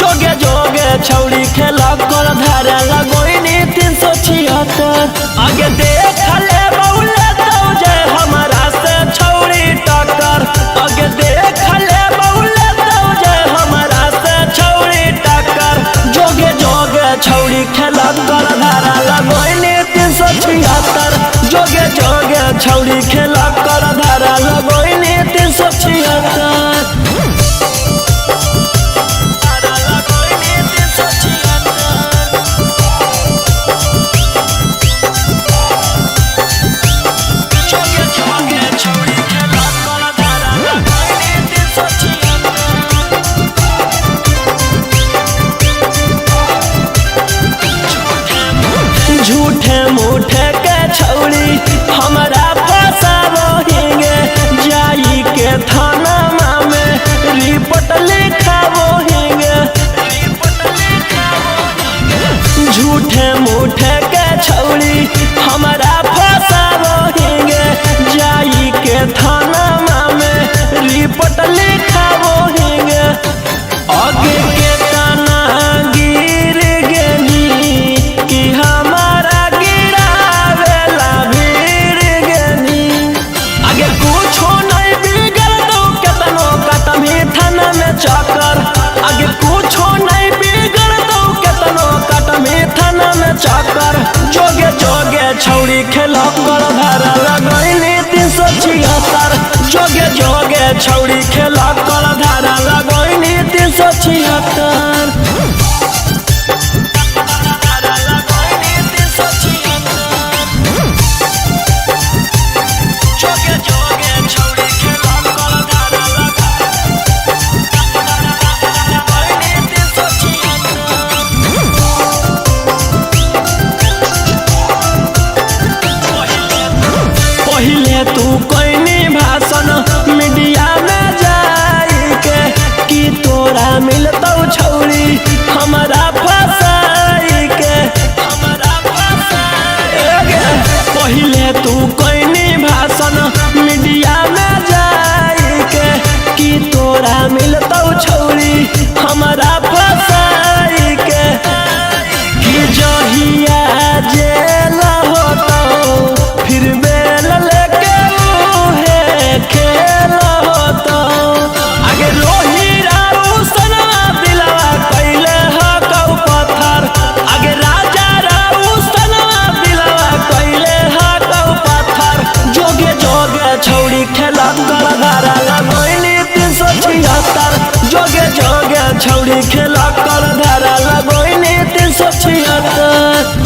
जोगे जोगे छौड़ी खेला कर धारा लगोइनी 376। आगे देख ले बउले तो जे हमारा से छौड़ी टक्कर। आगे देख ले बउले तो जे हमारा से छौड़ी टक्कर। जोगे जोगे छौड़ी खेला कर धारा लगोइनी 376। जोगे जोगे छौड़ी खेला कर धारा लगोइनी 376। झूठे मूठे के छौड़ी हमारा फसाबो हिंगे। जाई के थाना में रिपोर्ट लिखाबो हिंगे। झूठे मूठे के छौड़ी हमारा फसाबो हिंगे। जाई के थाना में रिपोर्ट लिखाबो हिंगे। आगे के तना गिर गेनी कि हमारा गिरावेला भीड़ गेनी। आगे कुछो नहीं बिगड़ दो केतनो कटमी थाना में चक्कर। आगे कुछो नहीं बिगड़ दो केतनो कटमी थाना में चक्कर। जोगे जोगे छौड़ी खेला कर धारा लगोइनी 376। जोगे जोगे छौड़ी खेला कर धारा लगोइनी 376। पहिले तू कोइनी भाषण मीडिया में जाई के कि तोरा मिलतौ छौड़ी हमारा फसाई के। पहिले तू कोइनी भाषण मीडिया में जाई के कि तोरा मिलतौ छौड़ी हमारा फसाई के। कि जहिया जेल होतौ फिर बेल लेके उहे खेल होतौ। आगे रोहिरा उसनवा दिलवा कइले हकौ पत्थर। आगे राजा उसनवा दिलवा कइले हकौ पत्थर। जोगे जोगे छौड़ी खेला कर धारा लगोइनी 376। जोगे जोगे छौड़ी खेला कर धारा लगोइनी 376।